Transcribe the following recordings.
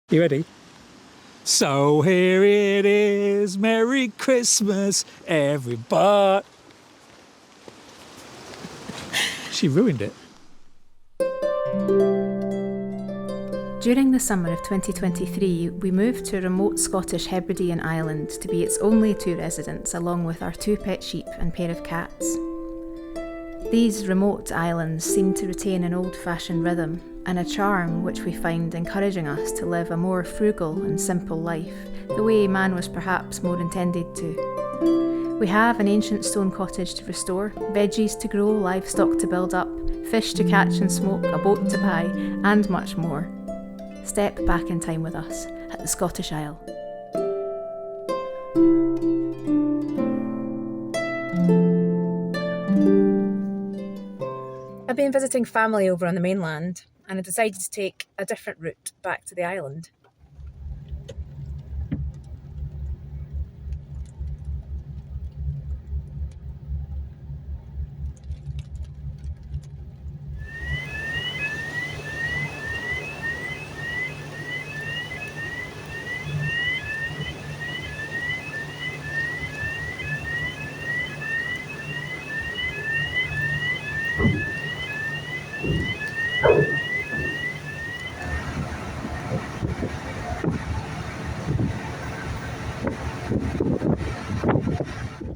You ready? So here it is, Merry Christmas, everybody. She ruined it. During the summer of 2023, we moved to a remote Scottish Hebridean island to be its only two residents, along with our 2 pet sheep and pair of cats. These remote islands seem to retain an old-fashioned rhythm and a charm which we find encouraging us to live a more frugal and simple life, the way man was perhaps more intended to. We have an ancient stone cottage to restore, veggies to grow, livestock to build up, fish to catch and smoke, a boat to buy, and much more. Step back in time with us at the Scottish Isle. I've been visiting family over on the mainland and I decided to take a different route back to the island.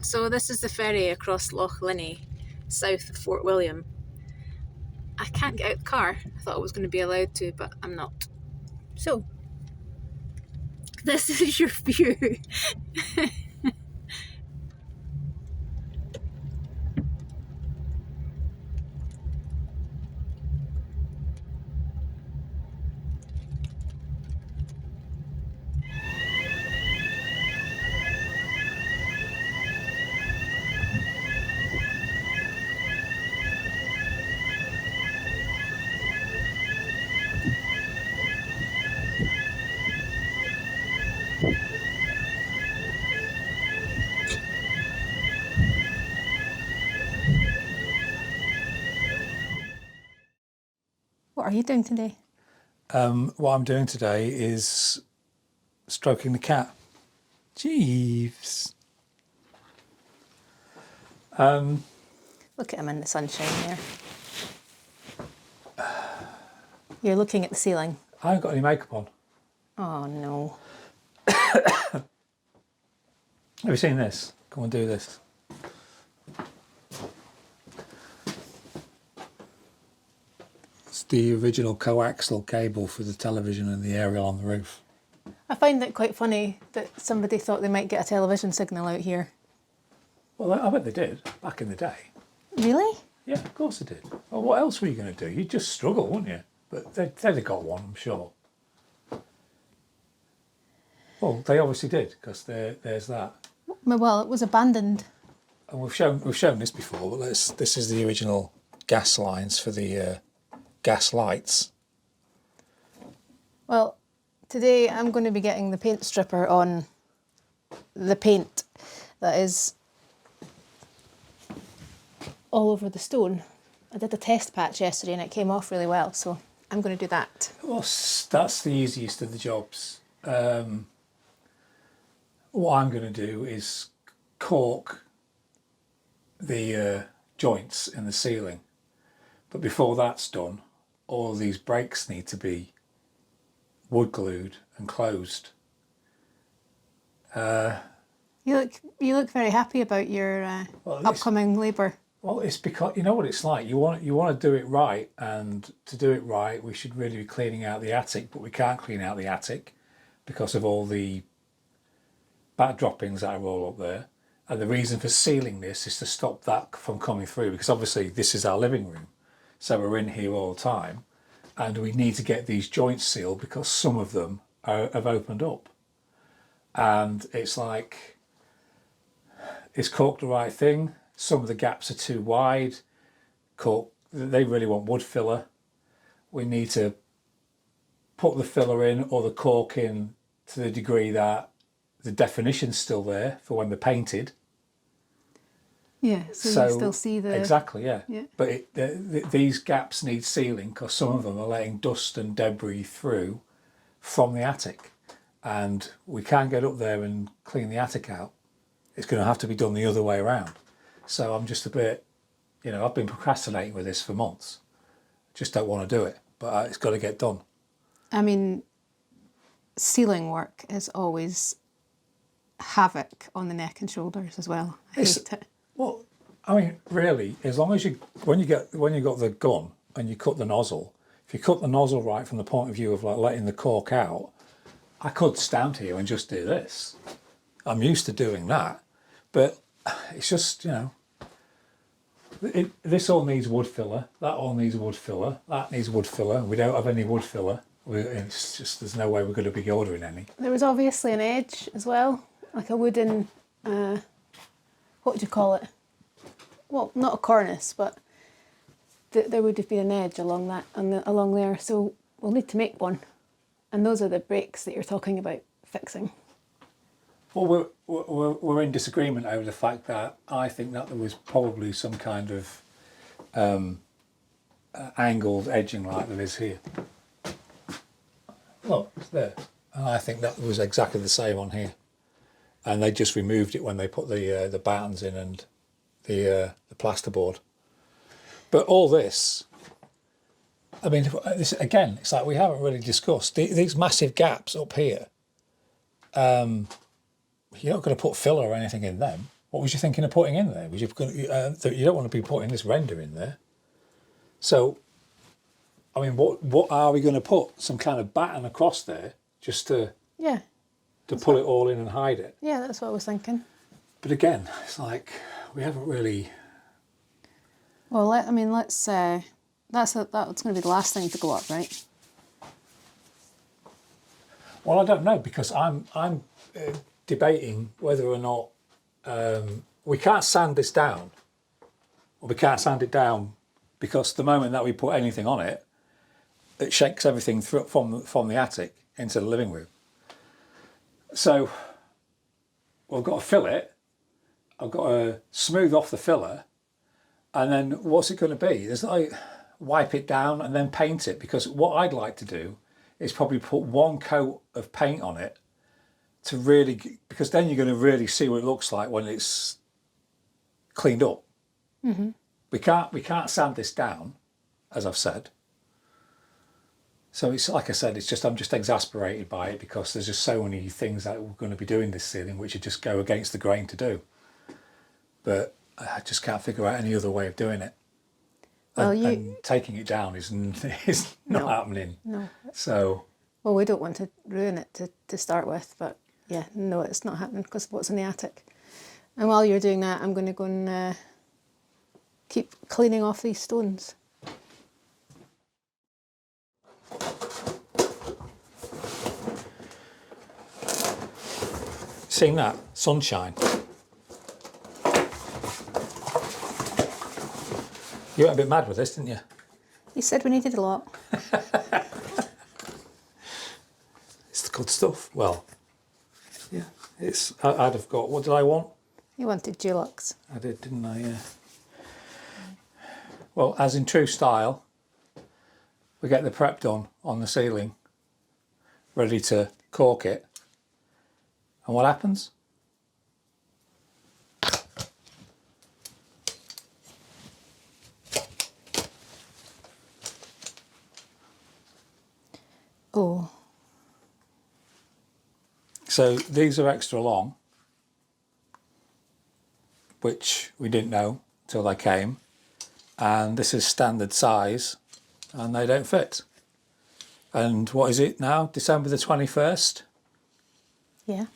So this is the ferry across Loch Linnhe, south of Fort William. I can't get out the car. I thought I was going to be allowed to, but I'm not. So, this is your view. What are you doing today? What I'm doing today is stroking the cat. Jeeves. Look at him in the sunshine there. You're looking at the ceiling. I haven't got any makeup on. Oh no. Have you seen this? Come on, do this. It's the original coaxial cable for the television and the aerial on the roof. I find it quite funny that somebody thought they might get a television signal out here. Well, I bet they did back in the day. Really? Yeah, of course they did. Well, what else were you going to do? You'd just struggle, wouldn't you? But they'd have got one, I'm sure. Well, they obviously did, because there's that. Well, it was abandoned. And we've shown this before, but this is the original gas lines for the gas lights. Well, today I'm going to be getting the paint stripper on the paint that is all over the stone. I did a test patch yesterday and it came off really well, so I'm going to do that. Well, that's the easiest of the jobs. What I'm going to do is caulk the joints in the ceiling. But before that's done, all these breaks need to be wood glued and closed. You look very happy about your upcoming labour. Well, it's because you know what it's like. You want to do it right, and to do it right, we should really be cleaning out the attic, but we can't clean out the attic because of all the bat droppings that are all up there. And the reason for sealing this is to stop that from coming through, because obviously this is our living room, so we're in here all the time, and we need to get these joints sealed because some of them have opened up, and it's like, is caulk the right thing? Some of the gaps are too wide. Caulk, they really want wood filler. We need to put the filler in or the caulk in to the degree that the definition's still there for when they're painted. Yeah, so you still see the... Exactly, yeah. But these gaps need sealing because some of them are letting dust and debris through from the attic, and we can't get up there and clean the attic out. It's going to have to be done the other way around. So I'm just a bit, I've been procrastinating with this for months. Just don't want to do it, but it's got to get done. I mean, ceiling work is always havoc on the neck and shoulders as well. I hate it. Well, I mean, really, as long as when you got the gun and you cut the nozzle, if you cut the nozzle right from the point of view of like letting the cork out, I could stand here and just do this. I'm used to doing that, but it's just, this all needs wood filler, that all needs wood filler, that needs wood filler. We don't have any wood filler. It's just, there's no way we're going to be ordering any. There was obviously an edge as well, like a wooden, what would you call it? Well, not a cornice, but there would have been an edge along that along there. So we'll need to make one, and those are the breaks that you're talking about fixing. Well, we're in disagreement over the fact that I think that there was probably some kind of angled edging like there is here. Look, it's there. And I think that was exactly the same on here. And they just removed it when they put the battens in and the plasterboard. But all this, I mean, this, again, it's like we haven't really discussed these massive gaps up here. You're not going to put filler or anything in them. What was you thinking of putting in there? Was you don't want to be putting this render in there. So, I mean, what are we going to put? Some kind of batten across there just to pull it all in and hide it? Yeah, that's what I was thinking. But again, it's like we haven't really. Well, let's. That's going to be the last thing to go up, right? Well, I don't know, because I'm debating whether or not we can't sand this down, or we can't sand it down because the moment that we put anything on it, it shakes everything through from the attic into the living room. So we've got to fill it. I've got to smooth off the filler, and then what's it going to be? There's like wipe it down and then paint it, because what I'd like to do is probably put one coat of paint on it to really, because then you're going to really see what it looks like when it's cleaned up. Mm-hmm. We can't sand this down, as I've said. So it's like I said, it's just I'm just exasperated by it, because there's just so many things that we're going to be doing this ceiling which would just go against the grain to do. But I just can't figure out any other way of doing it. Well, and taking it down is not happening. No. So. Well, we don't want to ruin it to start with, but yeah, no, it's not happening because of what's in the attic. And while you're doing that, I'm going to go and keep cleaning off these stones. Seeing that sunshine. You went a bit mad with this, didn't you? You said we needed a lot. It's the good stuff. Well, yeah, it's. I'd have got. What did I want? You wanted Dulux. I did, didn't I? Yeah. Well, as in true style, we get the prep done on the ceiling, ready to cork it. And what happens? Oh. So these are extra long, which we didn't know till they came. And this is standard size, and they don't fit. And what is it now? December the 21st? Yeah.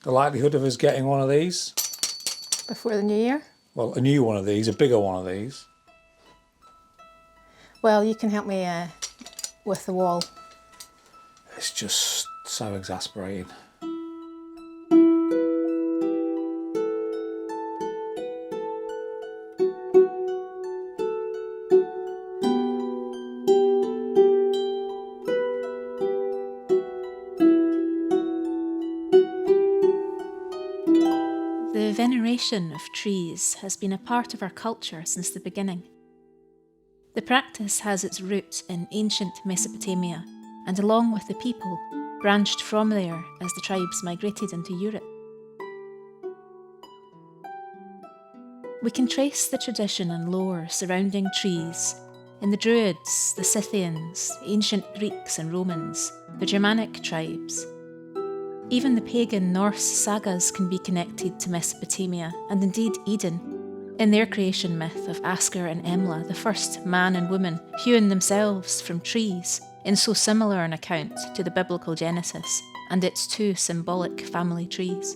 The likelihood of us getting one of these? Before the new year? Well, a new one of these, a bigger one of these. Well, you can help me with the wall. It's just so exasperating. The veneration of trees has been a part of our culture since the beginning. The practice has its roots in ancient Mesopotamia, and along with the people, branched from there as the tribes migrated into Europe. We can trace the tradition and lore surrounding trees in the Druids, the Scythians, ancient Greeks and Romans, the Germanic tribes. Even the pagan Norse sagas can be connected to Mesopotamia and indeed Eden, in their creation myth of Asker and Emla, the first man and woman hewn themselves from trees, in so similar an account to the biblical Genesis and its two symbolic family trees.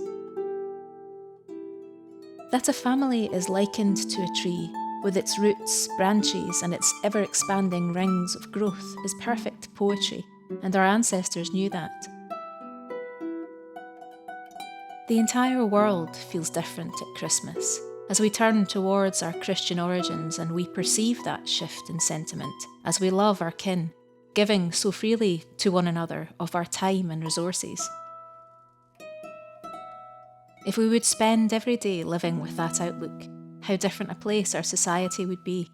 That a family is likened to a tree, with its roots, branches, and its ever-expanding rings of growth, is perfect poetry, and our ancestors knew that. The entire world feels different at Christmas, as we turn towards our Christian origins, and we perceive that shift in sentiment as we love our kin, giving so freely to one another of our time and resources. If we would spend every day living with that outlook, how different a place our society would be.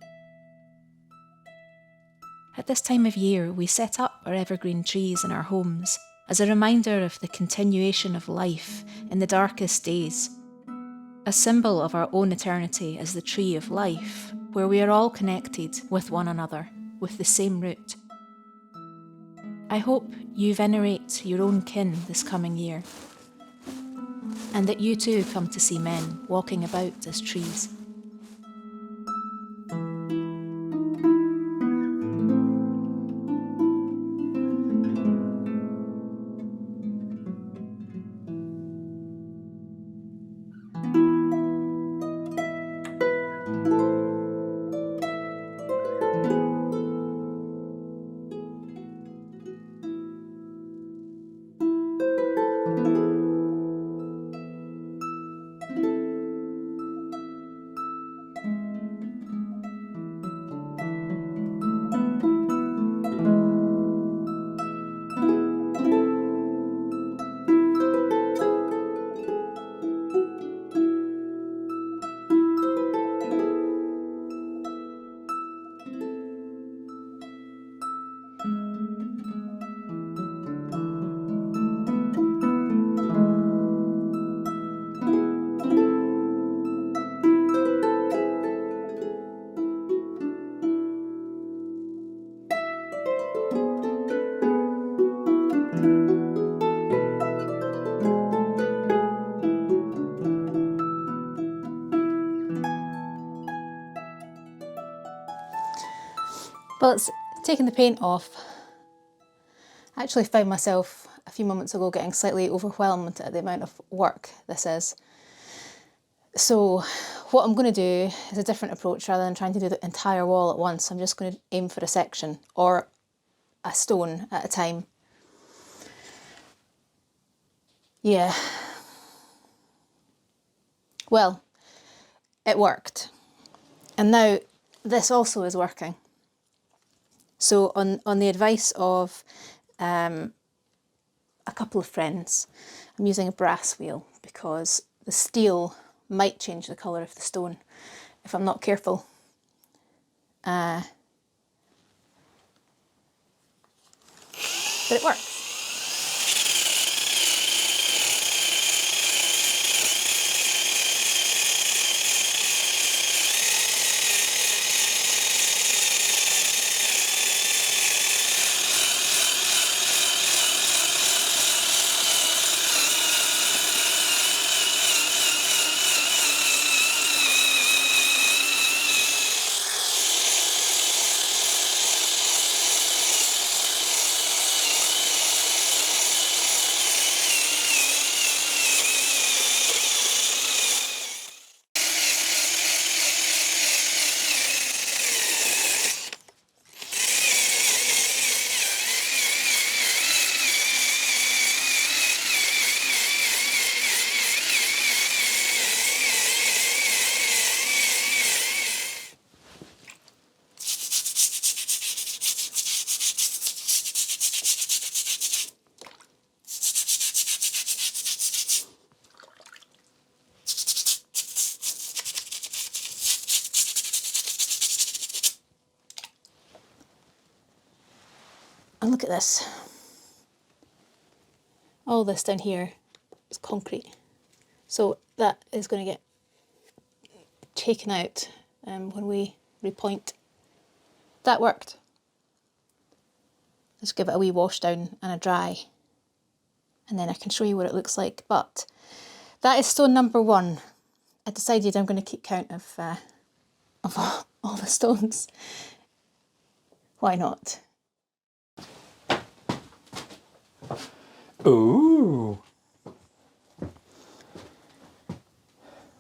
At this time of year, we set up our evergreen trees in our homes as a reminder of the continuation of life in the darkest days, a symbol of our own eternity as the tree of life, where we are all connected with one another, with the same root. I hope you venerate your own kin this coming year, and that you too come to see men walking about as trees. Well, it's taking the paint off. I actually found myself a few moments ago getting slightly overwhelmed at the amount of work this is. So what I'm going to do is a different approach. Rather than trying to do the entire wall at once, I'm just going to aim for a section or a stone at a time. Yeah. Well, it worked. And now this also is working. So on the advice of a couple of friends, I'm using a brass wheel because the steel might change the colour of the stone if I'm not careful. But it works. And look at this. all this down here is concrete. So that is going to get taken out when we repoint. That worked. Just give it a wee wash down and a dry, and then I can show you what it looks like. But that is stone number 1. I decided I'm going to keep count of all the stones. Why not? Ooh.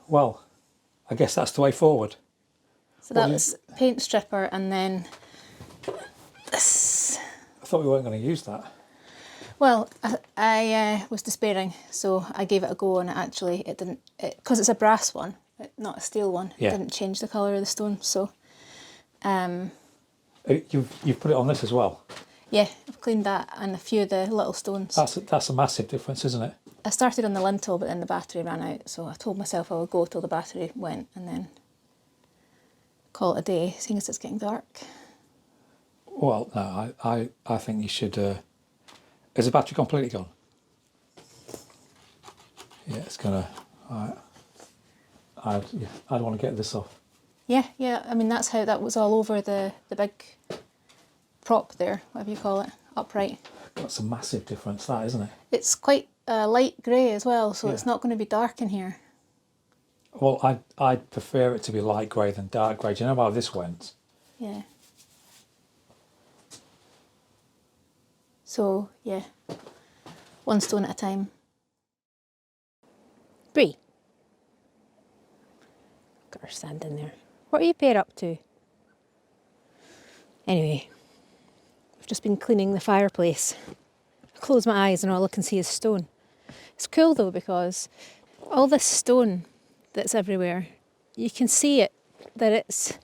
Well, I guess that's the way forward. So that was paint stripper, and then this. I thought we weren't going to use that. Well, I was despairing, so I gave it a go, and it didn't, because it's a brass one, not a steel one. Yeah. It didn't change the colour of the stone. So, You've put it on this as well. yeah, I've cleaned that and a few of the little stones. That's a massive difference, isn't it? I started on the lintel, but then the battery ran out, so I told myself I would go till the battery went, and then call it a day, seeing as it's getting dark. Well, no, I think you should. Is the battery completely gone? Yeah, it's gonna. I'd want to get this off. Yeah. I mean, that's how that was all over the big prop there, whatever you call it, upright. That's a massive difference, that, isn't it? It's quite light grey as well, so Yeah. it's not going to be dark in here. Well, I'd prefer it to be light grey than dark grey. Do you know how this went? Yeah. So, yeah, one stone at a time. Bree. Got her standing there. What are you pair up to? Anyway, I've just been cleaning the fireplace. I close my eyes and all I can see is stone. It's cool though, because all this stone that's everywhere, you can see it, that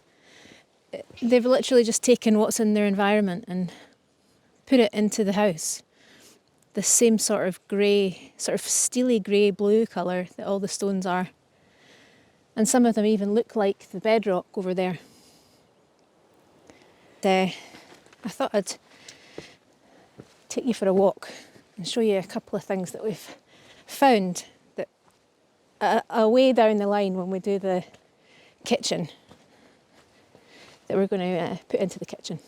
they've literally just taken what's in their environment and put it into the house. The same sort of grey, sort of steely grey blue colour that all the stones are. And some of them even look like the bedrock over there. I thought I'd take you for a walk and show you a couple of things that we've found that are way down the line when we do the kitchen, that we're going to put into the kitchen.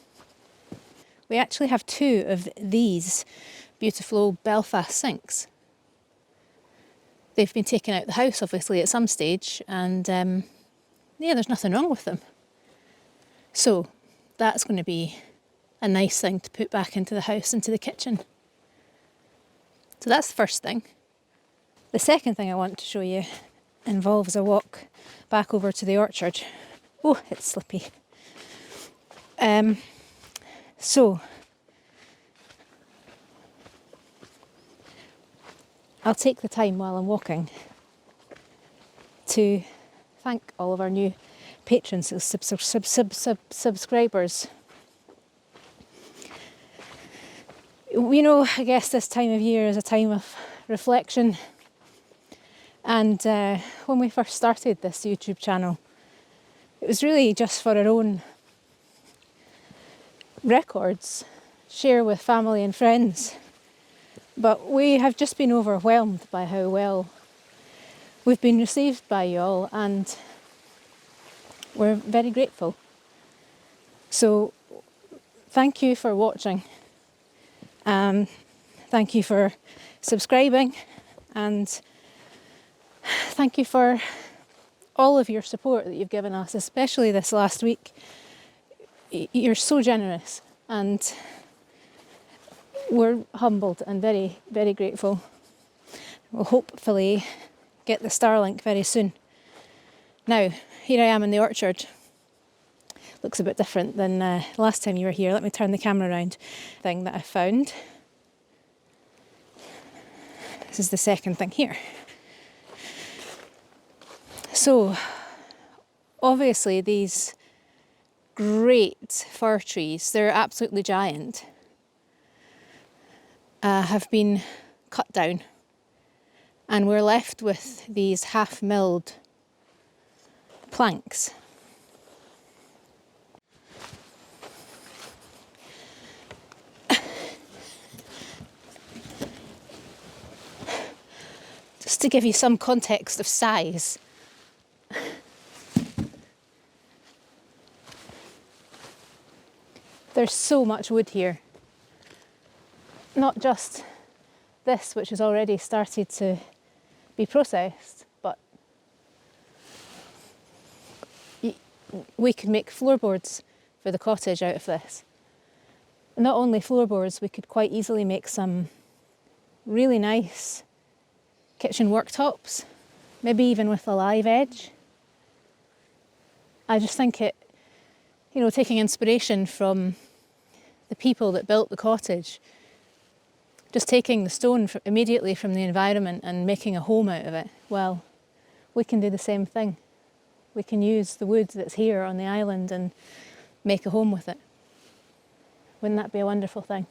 We actually have 2 of these beautiful old Belfast sinks. They've been taken out of the house, obviously, at some stage, and yeah, there's nothing wrong with them. So that's going to be a nice thing to put back into the house, into the kitchen. So that's the first thing. The second thing I want to show you involves a walk back over to the orchard. Oh, it's slippy. So, I'll take the time while I'm walking to thank all of our new patrons, subscribers. You know, I guess this time of year is a time of reflection. And when we first started this YouTube channel, it was really just for our own records, share with family and friends. But we have just been overwhelmed by how well we've been received by you all, and we're very grateful. So thank you for watching. Thank you for subscribing, and thank you for all of your support that you've given us, especially this last week. You're so generous, and we're humbled and very, very grateful. We'll hopefully get the Starlink very soon. Now, here I am in the orchard. Looks a bit different than last time you were here. Let me turn the camera around. Thing that I found. This is the second thing here. So, obviously these great fir trees, they're absolutely giant, have been cut down, and we're left with these half-milled planks. Just to give you some context of size. There's so much wood here. Not just this, which has already started to be processed, but we could make floorboards for the cottage out of this. Not only floorboards, we could quite easily make some really nice kitchen worktops, maybe even with a live edge. I just think it, you know, taking inspiration from the people that built the cottage, just taking the stone immediately from the environment and making a home out of it, well, we can do the same thing. We can use the wood that's here on the island and make a home with it. Wouldn't that be a wonderful thing?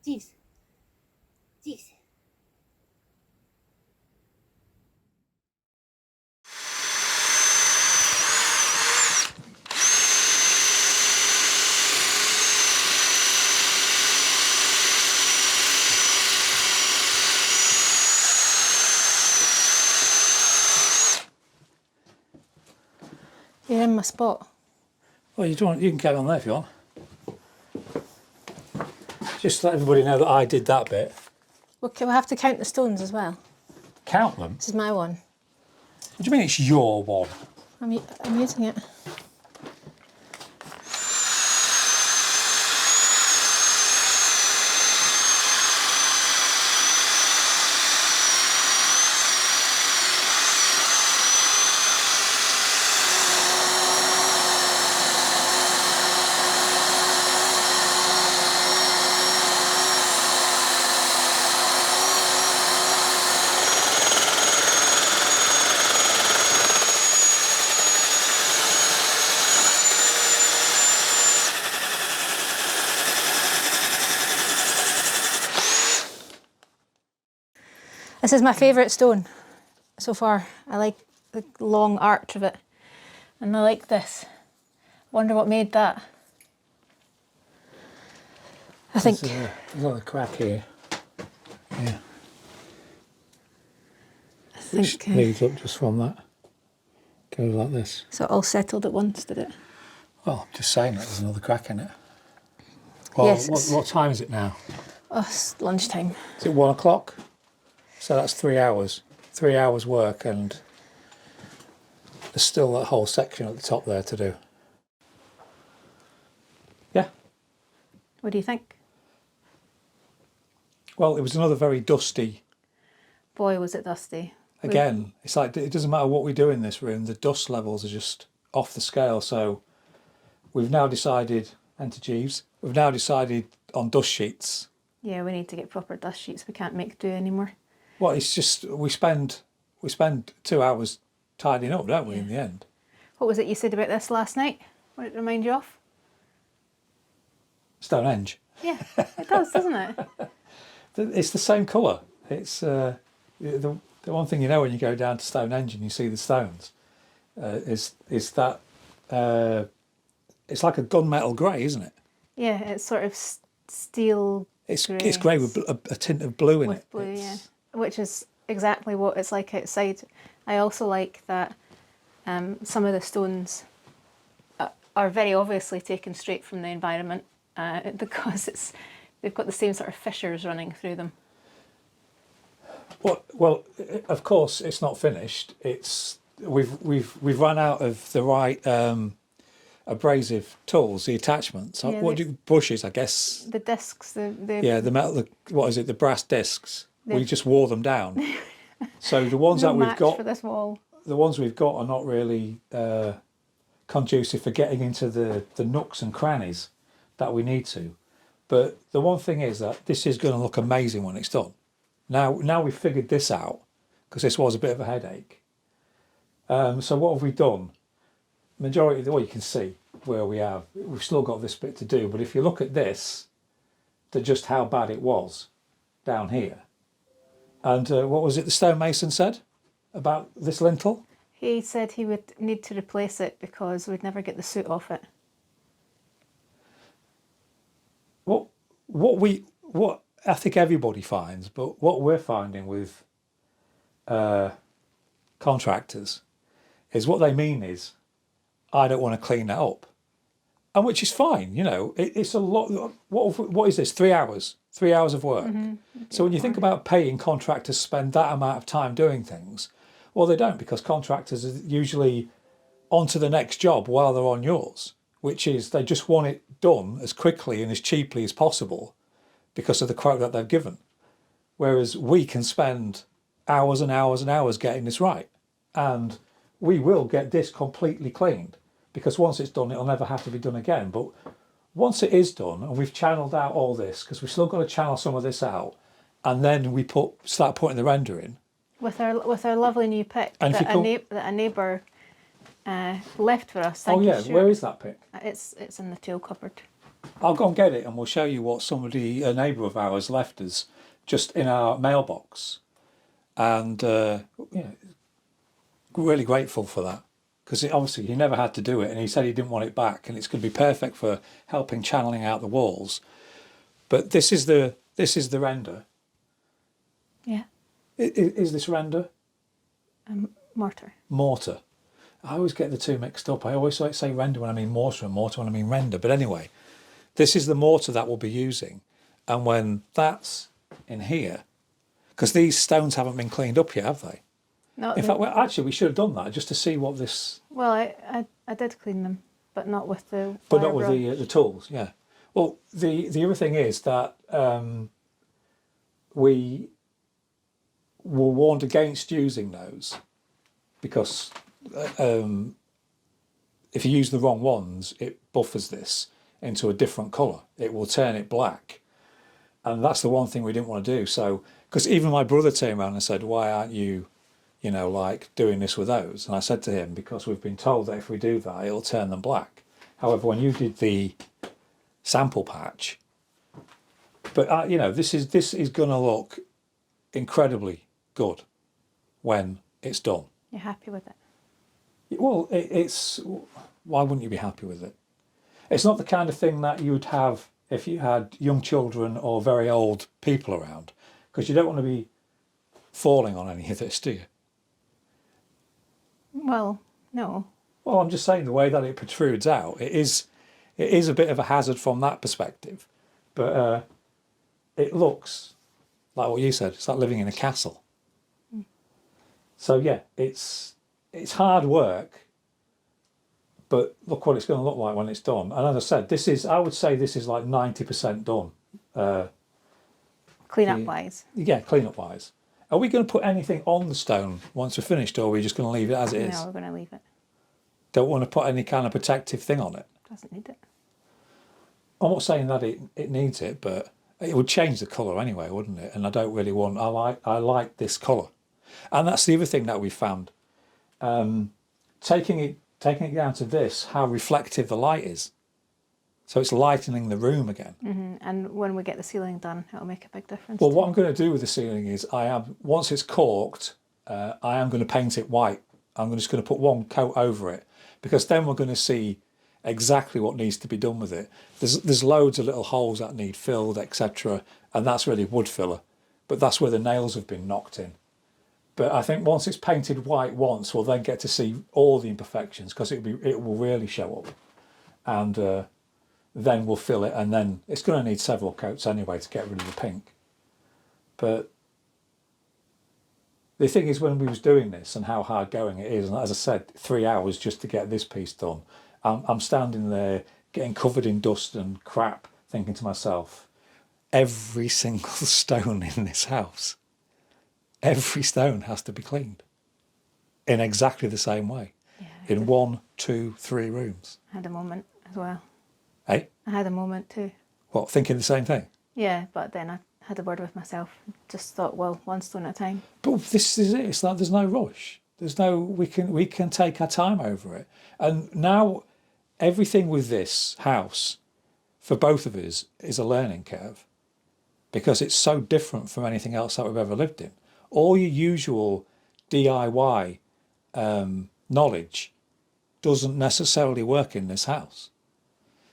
Jeez. You're in my spot. Well, you can carry on there if you want. Just to let everybody know that I did that bit. Well, we'll have to count the stones as well. Count them? This is my one. What do you mean it's your one? I'm using it. This is my favourite stone so far. I like the long arch of it. And I like this. Wonder what made that. I think... There's another crack here. Yeah. I think... Which leads up just from that. Goes like this. So it all settled at once, did it? Well, I'm just saying that there's another crack in it. Well, Yes. what time is it now? Oh, it's lunchtime. Is it 1 o'clock? So that's 3 hours. 3 hours work, and there's still that whole section at the top there to do. Yeah. What do you think? Well, it was another very dusty. Boy, was it dusty. Again, it's like it doesn't matter what we do in this room, the dust levels are just off the scale. So we've now decided Enter Jeeves. We've now decided on dust sheets. Yeah, we need to get proper dust sheets. We can't make do anymore. Well, it's just we spend 2 hours tidying up, don't we? In the end. What was it you said about this last night? What did it remind you of? Stonehenge. Yeah, it does, doesn't it? It's the same colour. It's the one thing you know when you go down to Stonehenge and you see the stones is that it's like a gunmetal grey, isn't it? Yeah, it's sort of steel. It's grey with a tint of blue in it. With blue, yeah, which is exactly what it's like outside. I also like that some of the stones are very obviously taken straight from the environment because they've got the same sort of fissures running through them. Well, of course, it's not finished. We've run out of the right abrasive tools, the attachments. Yeah, Brushes, I guess. The discs, the metal. What is it? The brass discs. We just wore them down. So the ones that we've got for this wall. The ones we've got are not really conducive for getting into the nooks and crannies that we need to. But the one thing is that this is going to look amazing when it's done. Now we've figured this out, because this was a bit of a headache. So what have we done? Majority of the, well, you can see where we've still got this bit to do, but if you look at this, to just how bad it was down here. And what was it the stonemason said about this lintel? He said he would need to replace it because we'd never get the soot off it. What I think everybody finds, but what we're finding with contractors is what they mean is, I don't want to clean that up, and which is fine. You know, it's a lot. What is this? 3 hours? 3 hours of work. Mm-hmm. So when you think about paying contractors to spend that amount of time doing things, well, they don't, because contractors are usually on to the next job while they're on yours, which is they just want it done as quickly and as cheaply as possible because of the quote that they've given. Whereas we can spend hours and hours and hours getting this right. And we will get this completely cleaned, because once it's done, it'll never have to be done again. But once it is done, and we've channeled out all this, because we've still got to channel some of this out, and then we start putting the render in. With our lovely new pick that a neighbour left for us. Thank you, where is that pick? It's in the tool cupboard. I'll go and get it, and we'll show you what a neighbour of ours left us just in our mailbox. And really grateful for that, because obviously he never had to do it, and he said he didn't want it back, and it's going to be perfect for helping channeling out the walls. But this is the render. Yeah. Is this render? Mortar. Mortar. I always get the two mixed up. I always say render when I mean mortar, and mortar when I mean render. But anyway, this is the mortar that we'll be using, and when that's in here, because these stones haven't been cleaned up yet, have they? No. In fact, actually, we should have done that just to see what this. Well, I did clean them, but not with the. But not with the tools, yeah. Well, the other thing is that we were warned against using those, because if you use the wrong ones, it buffers this into a different colour. It will turn it black, and that's the one thing we didn't want to do. So, because even my brother came around and said, "Why aren't you, like doing this with those?" And I said to him, because we've been told that if we do that, it'll turn them black. However, when you did the sample patch, but this is going to look incredibly good when it's done. You're happy with it? Well, it's why wouldn't you be happy with it? It's not the kind of thing that you would have if you had young children or very old people around, because you don't want to be falling on any of this, do you? Well, no. Well, I'm just saying the way that it protrudes out, it is a bit of a hazard from that perspective, but it looks like what you said. It's like living in a castle. Mm. So yeah, it's hard work, but look what it's going to look like when it's done. And as I said, I would say this is like 90% done. Clean-up wise. Yeah, clean-up wise. Are we going to put anything on the stone once we're finished, or are we just going to leave it as it is? No, we're going to leave it. Don't want to put any kind of protective thing on it? Doesn't need it. I'm not saying that it needs it, but it would change the colour anyway, wouldn't it? And I don't really want. I like this colour, and that's the other thing that we found. Taking it down to this, how reflective the light is. So it's lightening the room again. And when we get the ceiling done, it'll make a big difference. Well, too. what I'm going to do with the ceiling is once it's corked, I am going to paint it white. I'm just going to put one coat over it, because then we're going to see exactly what needs to be done with it. There's loads of little holes that need filled, etc., and that's really wood filler, but that's where the nails have been knocked in. But I think once it's painted white once, we'll then get to see all the imperfections, because it will really show up, and then we'll fill it, and then it's going to need several coats anyway to get rid of the pink. But the thing is, when we was doing this and how hard going it is, and as I said, 3 hours just to get this piece done, I'm standing there getting covered in dust and crap, thinking to myself, every single stone in this house, every stone has to be cleaned in exactly the same way, in 1, 2, 3 rooms. I had a moment as well. Hey? I had a moment too. What, thinking the same thing? Yeah, but then I had a word with myself. Just thought, well, one stone at a time. But this is it. It's like there's no rush. We can take our time over it. And now everything with this house, for both of us, is a learning curve, because it's so different from anything else that we've ever lived in. All your usual DIY knowledge doesn't necessarily work in this house.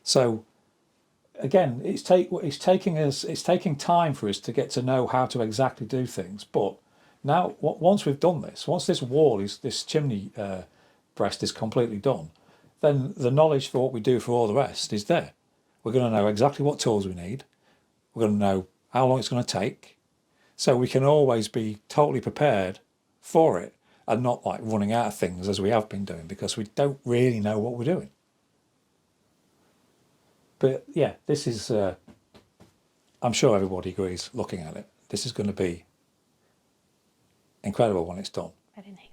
So again, it's taking time for us to get to know how to exactly do things. But now, once we've done this, once this chimney breast is completely done, then the knowledge for what we do for all the rest is there. We're going to know exactly what tools we need. We're going to know how long it's going to take. So we can always be totally prepared for it, and not like running out of things as we have been doing, because we don't really know what we're doing. But yeah, this is, I'm sure everybody agrees looking at it, this is going to be incredible when it's done. Very nice.